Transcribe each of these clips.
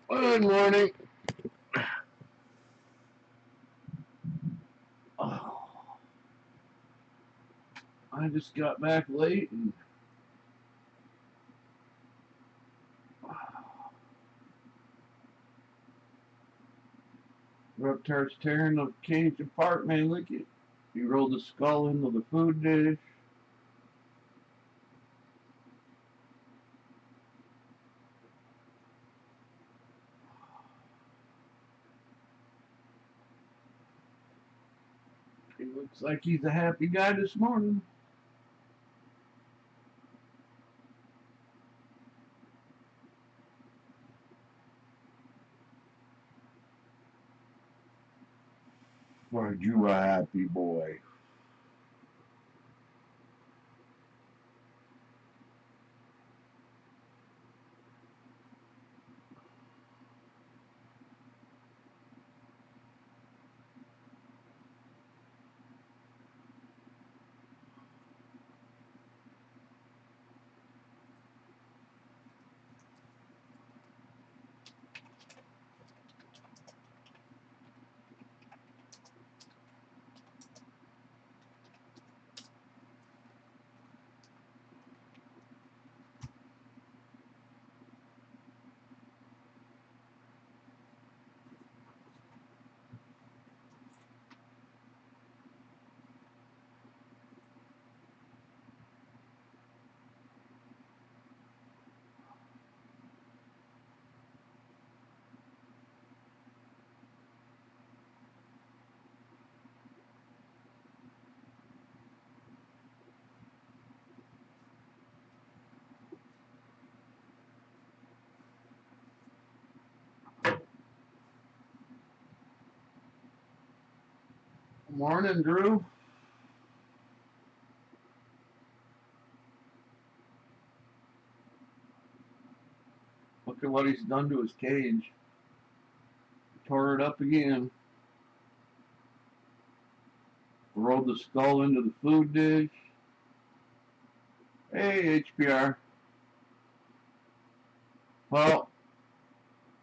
Good morning. Oh, I just got back late and Reptar's tearing the cage apart, man. Look at he rolled the skull into the food dish. He looks like he's a happy guy this morning. Are you a happy boy? Morning, Drew. Look at what he's done to his cage. Tore it up again. Rolled the skull into the food dish. Hey, HPR. Well,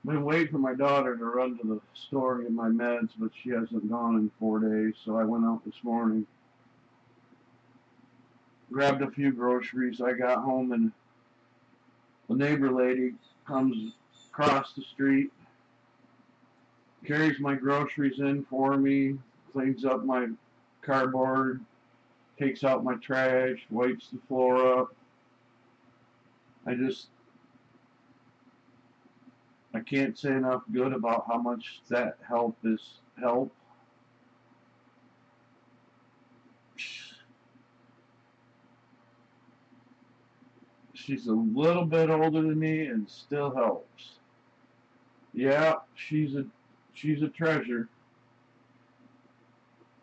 been waiting for my daughter to run to the store and get my meds, but she hasn't gone in 4 days, so I went out this morning, grabbed a few groceries. I got home and the neighbor lady comes across the street, carries my groceries in for me, cleans up my cardboard, takes out my trash, wipes the floor up. I just, I can't say enough good about how much that help. She's a little bit older than me and still helps. Yeah, she's a treasure.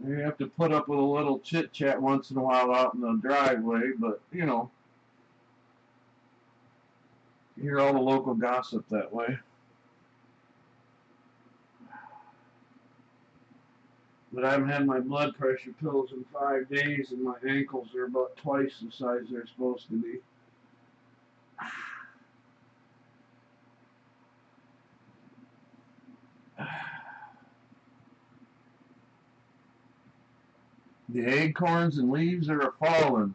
You have to put up with a little chit chat once in a while out in the driveway, but you hear all the local gossip that way. But I haven't had my blood pressure pills in 5 days, and my ankles are about twice the size they're supposed to be. The acorns and leaves are falling.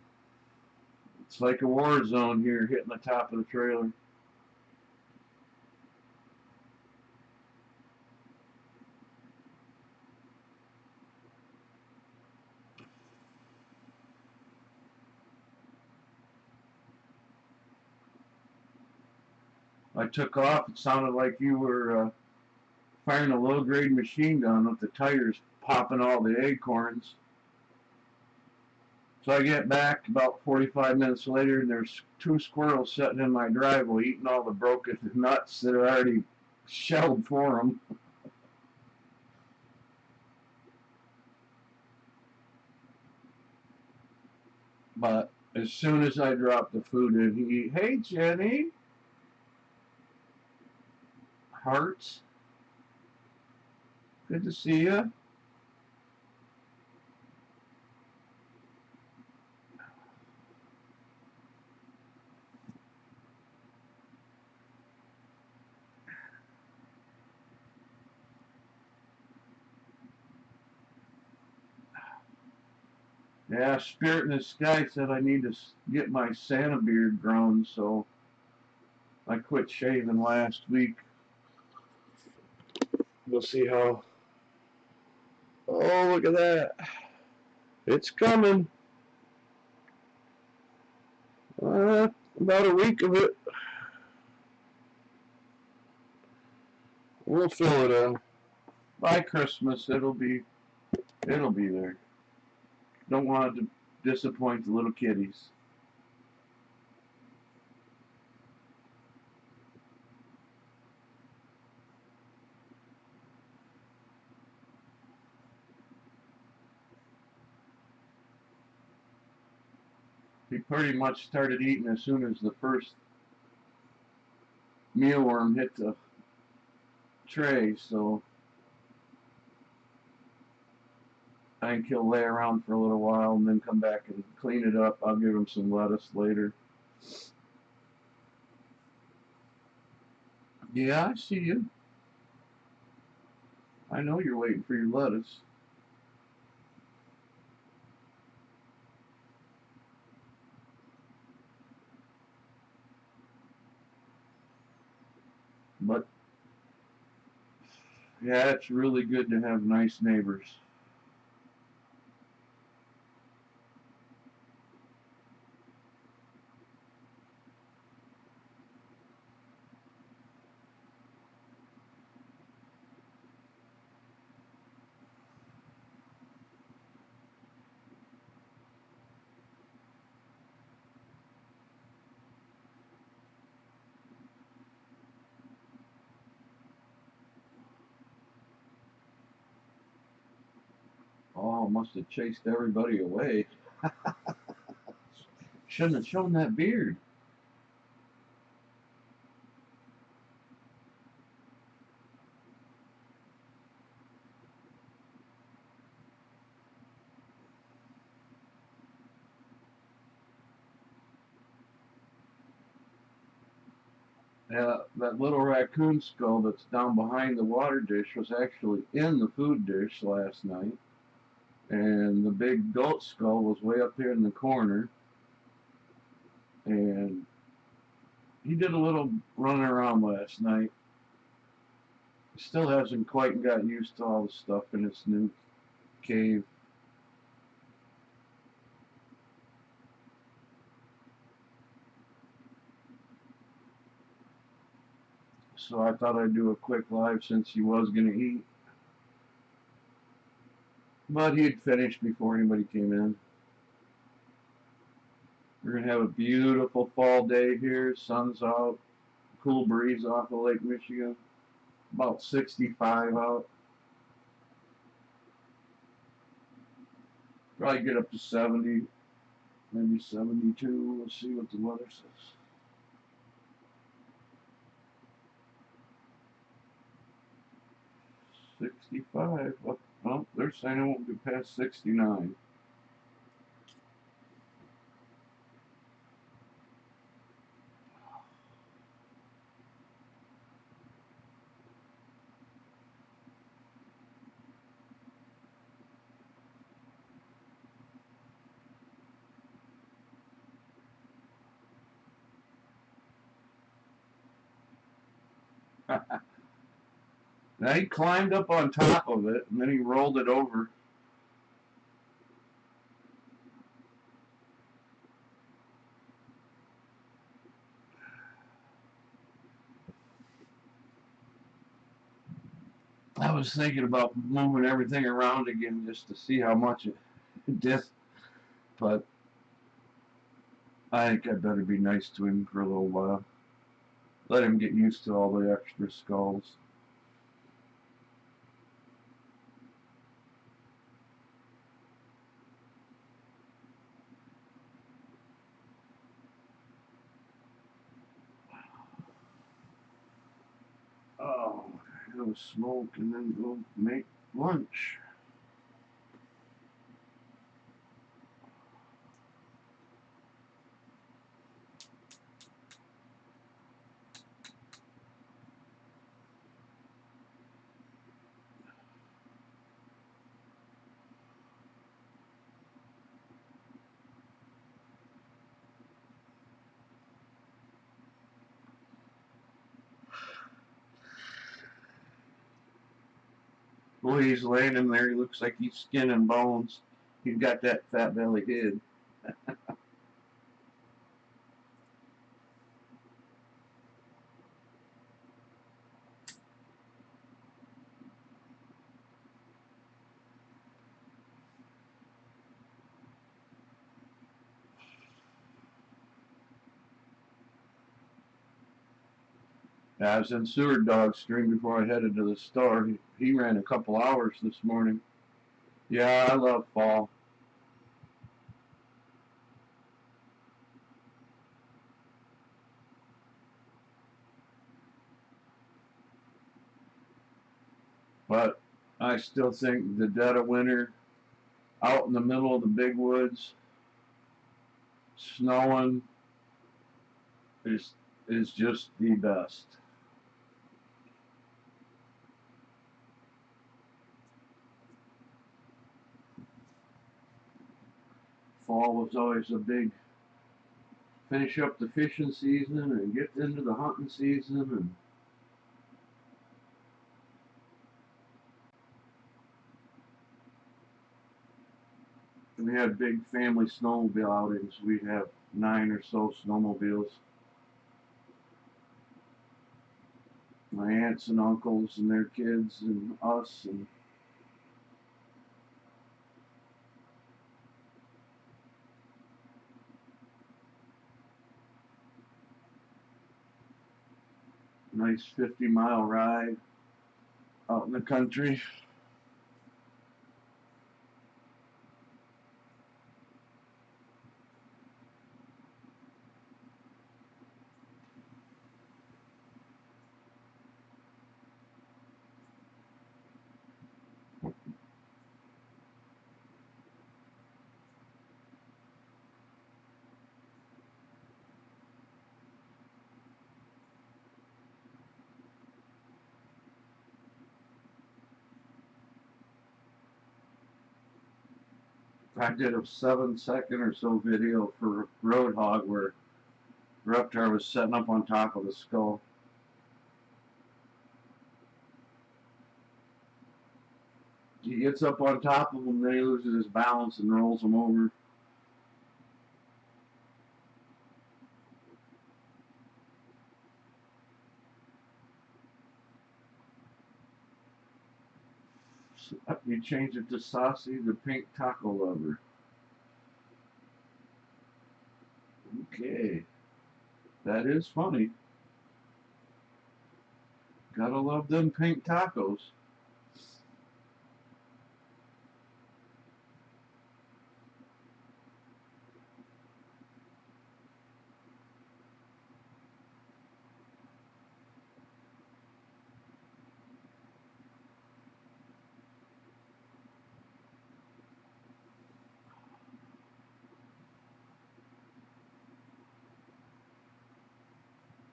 It's like a war zone here hitting the top of the trailer. I took off. It sounded like you were firing a low-grade machine gun with the tires popping all the acorns. So I get back about 45 minutes later, and there's two squirrels sitting in my driveway eating all the broken nuts that are already shelled for them. But as soon as I drop the food in, hey Jenny, hearts, good to see you. Yeah, Spirit in the Sky said I need to get my Santa beard grown, so I quit shaving last week. We'll see how. Oh, look at that. It's coming. About a week of it. We'll fill it in. By Christmas, it'll be there. Don't want to disappoint the little kiddies. He pretty much started eating as soon as the first mealworm hit the tray, so I think he'll lay around for a little while and then come back and clean it up. I'll give him some lettuce later. Yeah, I see you. I know you're waiting for your lettuce. But yeah, it's really good to have nice neighbors. Oh, must have chased everybody away. Shouldn't have shown that beard. That little raccoon skull that's down behind the water dish was actually in the food dish last night. And the big goat skull was way up here in the corner. And he did a little running around last night. He still hasn't quite got used to all the stuff in his new cave. So I thought I'd do a quick live since he was going to eat. But he'd finished before anybody came in. We're going to have a beautiful fall day here. Sun's out. Cool breeze off of Lake Michigan. About 65 out. Probably get up to 70, maybe 72. We'll see what the weather says. '65. Well, they're saying it won't be past 69. Now he climbed up on top of it and then he rolled it over. I was thinking about moving everything around again just to see how much it did, but I think I better be nice to him for a little while. Let him get used to all the extra skulls. Oh, go smoke and then go make lunch. Well, he's laying in there. He looks like he's skin and bones. He's got that fat belly head. I was in Seward Dog Stream before I headed to the store. He ran a couple hours this morning. Yeah, I love fall. But I still think the dead of winter, out in the middle of the big woods, snowing, is just the best. Fall was always a big finish up the fishing season and get into the hunting season, and we had big family snowmobile outings. We'd have 9 or so snowmobiles. My aunts and uncles and their kids and us, and nice 50-mile ride out in the country. I did a 7-second or so video for Roadhog where Reptar was setting up on top of the skull. He gets up on top of him, then he loses his balance and rolls him over. You change it to Saucy, the pink taco lover. Okay. That is funny. Gotta love them pink tacos.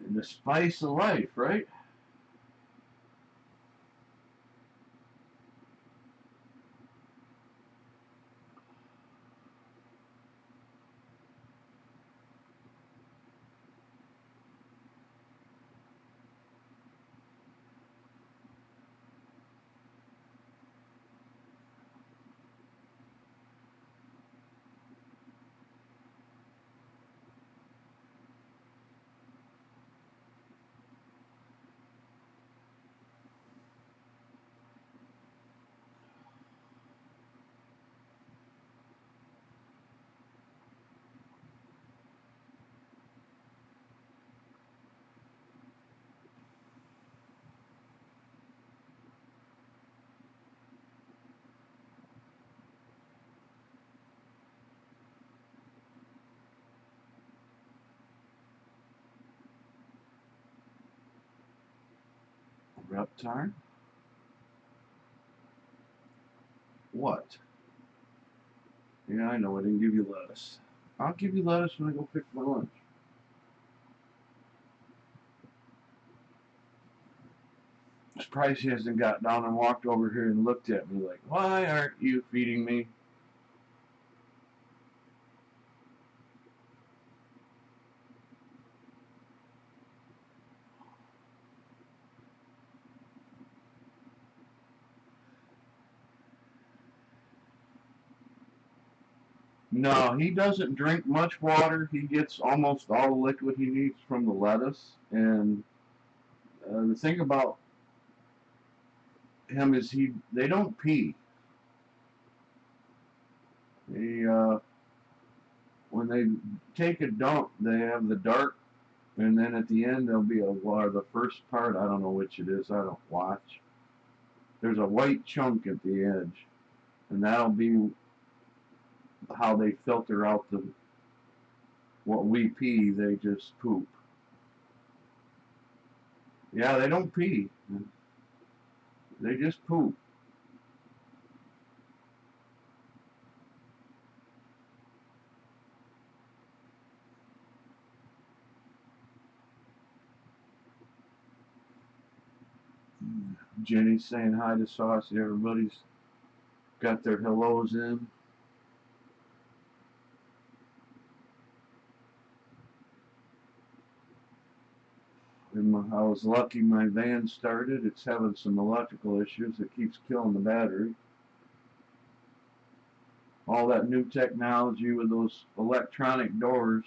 And the spice of life, right? Reptar? What? Yeah, I know. I didn't give you lettuce. I'll give you lettuce when I go pick my lunch. I'm surprised he hasn't got down and walked over here and looked at me like, why aren't you feeding me? No, he doesn't drink much water. He gets almost all the liquid he needs from the lettuce. And the thing about him is they don't pee. They when they take a dump, they have the dark, and then at the end there'll be the first part. I don't know which it is. I don't watch. There's a white chunk at the edge, and that'll be how they filter out the what we pee. They just poop. Yeah, they don't pee. They just poop. Jenny's saying hi to Saucy. Everybody's got their hellos in. I was lucky my van started. It's having some electrical issues. It keeps killing the battery. All that new technology with those electronic doors,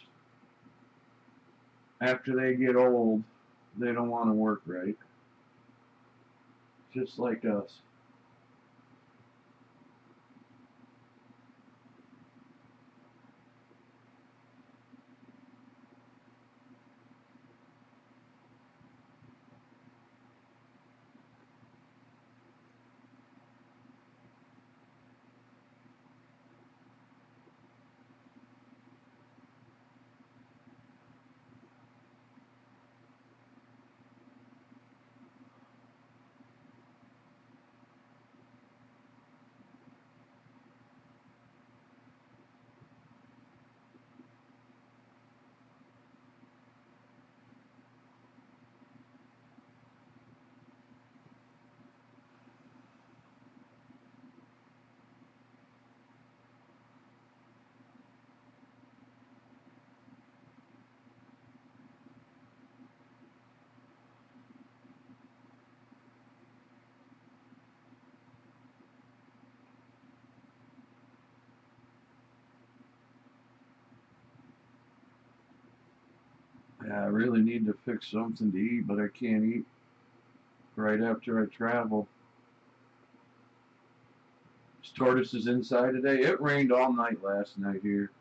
after they get old, they don't want to work right. Just like us. Yeah, I really need to fix something to eat, but I can't eat right after I travel. This tortoise is inside today. It rained all night last night here.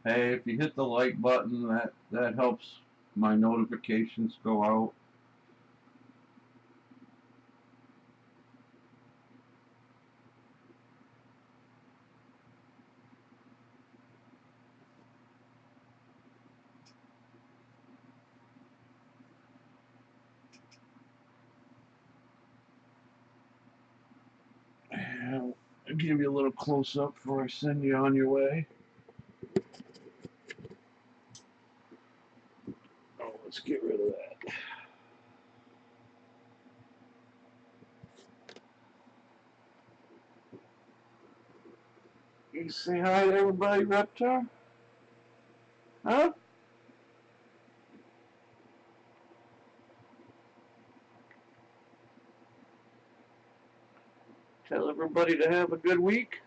Hey, if you hit the like button, that helps my notifications go out. I'll give you a little close up before I send you on your way. Oh, let's get rid of that. You say hi to everybody, Reptar? Huh? Tell everybody to have a good week.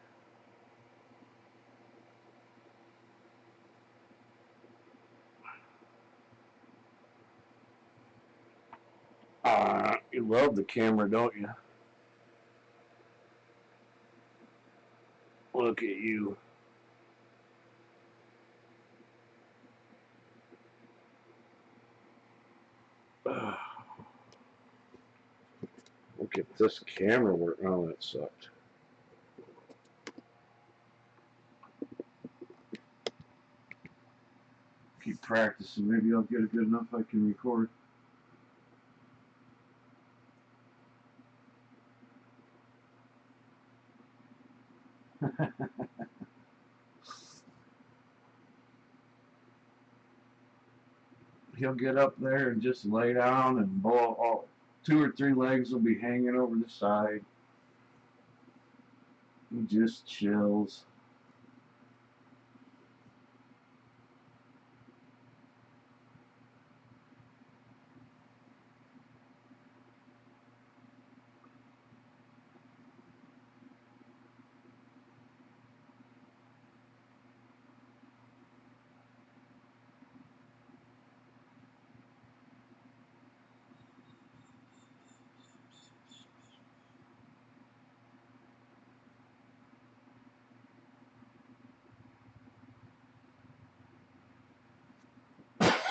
You love the camera, don't you? Look at you. Look at this camera work. Oh, that sucked. Keep practicing. Maybe I'll get it good enough I can record. he'll get up there and just lay down and blow all 2 or 3 legs will be hanging over the side. He just chills.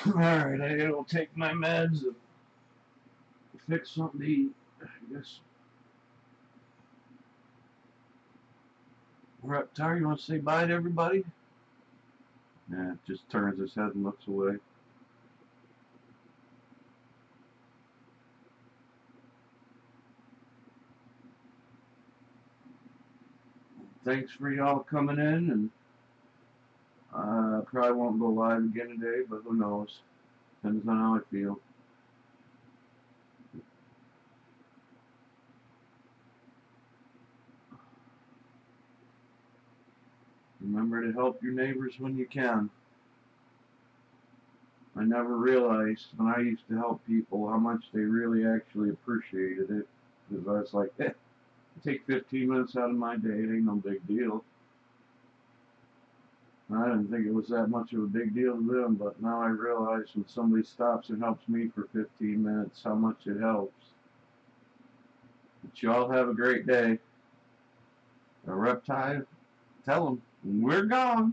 Alright, I gotta go take my meds and fix something to eat. I guess. Reptar, you want to say bye to everybody? Yeah, just turns his head and looks away. Thanks for y'all coming in, and probably won't go live again today, but who knows? Depends on how I feel. Remember to help your neighbors when you can. I never realized when I used to help people how much they really actually appreciated it. Because I was like, take 15 minutes out of my day, it ain't no big deal. I didn't think it was that much of a big deal to them, but now I realize when somebody stops and helps me for 15 minutes how much it helps. But y'all have a great day. A Reptile, tell them we're gone.